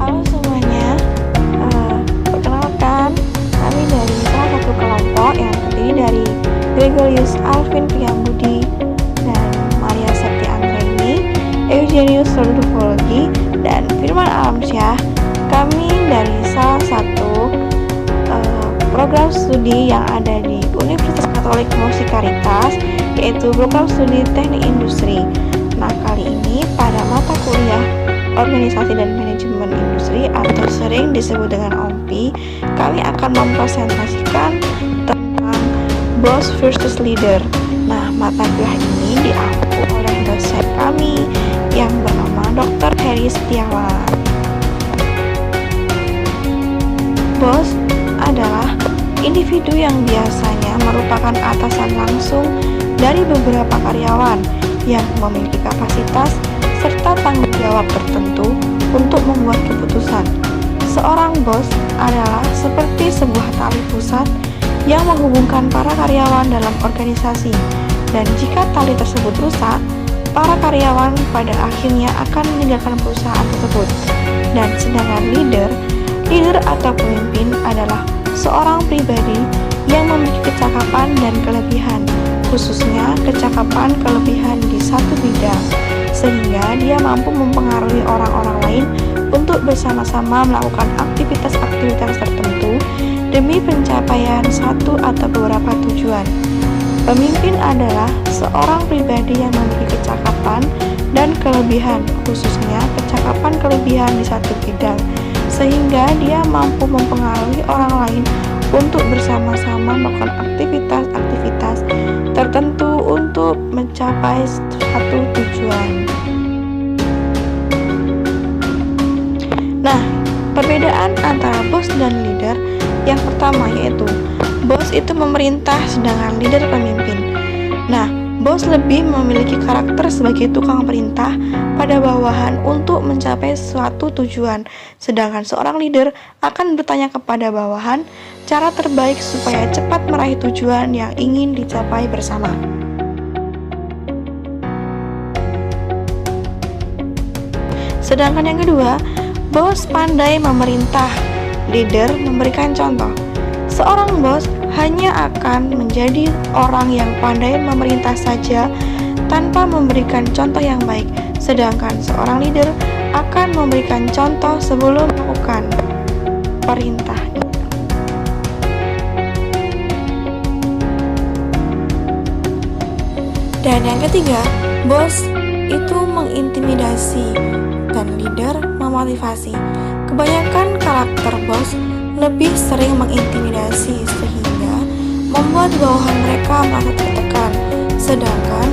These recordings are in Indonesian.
Halo semuanya, perkenalkan kami dari salah satu kelompok yang terdiri dari Gregorius Alvin Priyambudi dan Maria Septi Anggraini, Eugenius Rudolfologi, dan Firman Alamsyah. Kami dari salah satu program studi yang ada di Universitas Katolik Musikaritas, yaitu program studi Teknik Industri. Nah, kali ini pada mata kuliah Organisasi dan Manajemen Industri atau sering disebut dengan OMPI, kami akan mempresentasikan tentang Boss versus Leader. Nah, mata kuliah ini diampu oleh dosen kami yang bernama Dr. Heri Setiawan. Bos adalah individu yang biasanya merupakan atasan langsung dari beberapa karyawan yang memiliki kapasitas serta tanggung jawab tertentu untuk membuat keputusan. Seorang bos adalah seperti sebuah tali pusat yang menghubungkan para karyawan dalam organisasi, dan jika tali tersebut rusak, para karyawan pada akhirnya akan meninggalkan perusahaan tersebut. Dan sedangkan leader atau pemimpin adalah seorang pribadi yang memiliki kecakapan dan kelebihan, khususnya kecakapan kelebihan di satu bidang, sehingga dia mampu mempengaruhi orang-orang lain untuk bersama-sama melakukan aktivitas-aktivitas tertentu demi pencapaian satu atau beberapa tujuan. Pemimpin adalah seorang pribadi yang memiliki kecakapan dan kelebihan, khususnya kecakapan kelebihan di satu bidang, sehingga dia mampu mempengaruhi orang lain untuk bersama-sama melakukan aktivitas-aktivitas tertentu untuk mencapai satu tujuan. Nah, perbedaan antara bos dan leader yang pertama yaitu bos itu memerintah sedangkan leader pemimpin. Nah, bos lebih memiliki karakter sebagai tukang perintah pada bawahan untuk mencapai suatu tujuan, sedangkan seorang leader akan bertanya kepada bawahan cara terbaik supaya cepat meraih tujuan yang ingin dicapai bersama. Sedangkan yang kedua, bos pandai memerintah, leader memberikan contoh. Seorang bos hanya akan menjadi orang yang pandai memerintah saja tanpa memberikan contoh yang baik, sedangkan seorang leader akan memberikan contoh sebelum melakukan perintahnya. Dan yang ketiga, bos itu mengintimidasi dan leader memotivasi. Kebanyakan karakter bos lebih sering mengintimidasi sehingga membuat bawahan mereka merasa tertekan, sedangkan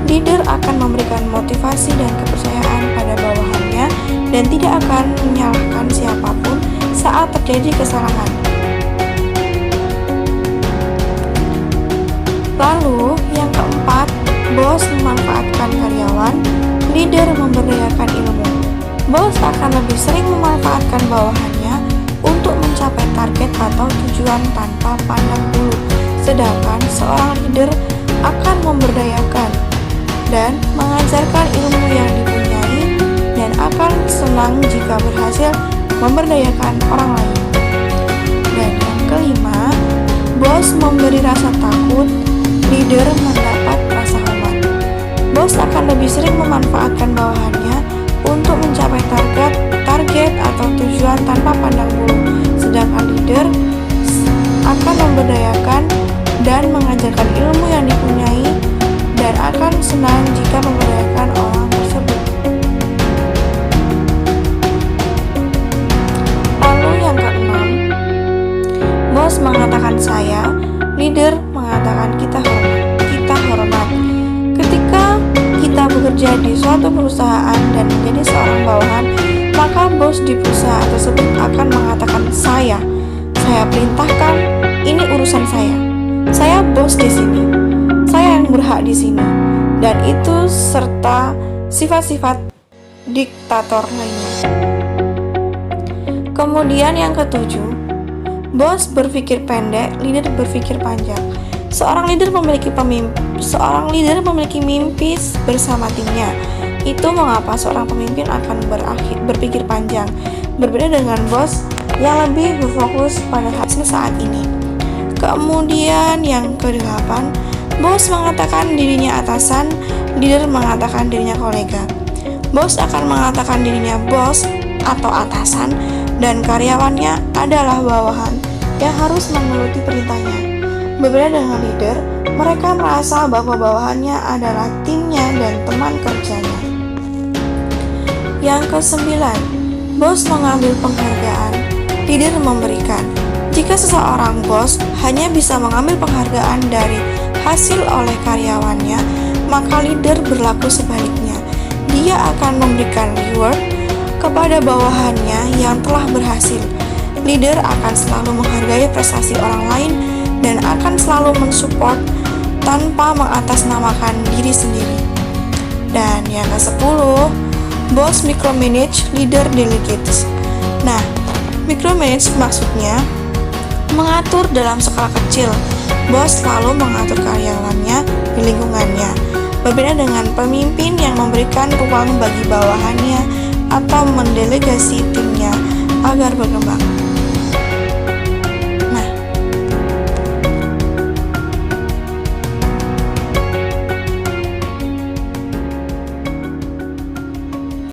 leader akan memberikan motivasi dan kepercayaan pada bawahannya dan tidak akan menyalahkan siapapun saat terjadi kesalahan. Lalu yang keempat, bos memanfaatkan karyawan, leader memberdayakan ilmu. Bos akan lebih sering memanfaatkan bawahannya untuk mencapai target atau tujuan tanpa pandang bulu, sedangkan seorang leader akan memberdayakan dan mengajarkan ilmu yang dipunyai dan akan senang jika berhasil memberdayakan orang lain. Dan yang kelima, bos memberi rasa takut, leader mendapat rasa hormat. Bos akan lebih sering memanfaatkan bawahannya untuk mencapai target atau tujuan tanpa pandang bulu, sedangkan leader akan memberdayakan dan mengajarkan ilmu yang dipunyai dan akan senang jika memberdayakan orang tersebut. Lalu yang keenam, bos mengatakan saya, leader mengatakan kita hormat. Ketika kita bekerja di suatu perusahaan dan menjadi seorang bawahan, maka bos di perusahaan tersebut akan mengatakan saya perintahkan, ini urusan saya bos di sini, saya yang berhak di sini, dan itu serta sifat-sifat diktator lainnya. Kemudian yang ketujuh, bos berpikir pendek, leader berpikir panjang. Seorang leader memiliki mimpi bersama timnya. Itu mengapa seorang pemimpin akan berpikir panjang, berbeda dengan bos yang lebih berfokus pada hasil saat ini. Kemudian yang kedelapan, bos mengatakan dirinya atasan, leader mengatakan dirinya kolega. Bos akan mengatakan dirinya bos atau atasan, dan karyawannya adalah bawahan yang harus menuruti perintahnya. Berbeda dengan leader, mereka merasa bahwa bawahannya adalah timnya dan teman kerjanya. Yang kesembilan, bos mengambil penghargaan, leader memberikan. Jika seseorang bos hanya bisa mengambil penghargaan dari hasil oleh karyawannya, maka leader berlaku sebaliknya. Dia akan memberikan reward kepada bawahannya yang telah berhasil. Leader akan selalu menghargai prestasi orang lain dan akan selalu mensupport tanpa mengatasnamakan diri sendiri. Dan yang ke-10, bos micromanage, leader delegates. Nah, micromanage maksudnya mengatur dalam skala kecil. Bos selalu mengatur karyawannya di lingkungannya. Berbeda dengan pemimpin yang memberikan ruang bagi bawahannya atau mendelegasi timnya agar berkembang.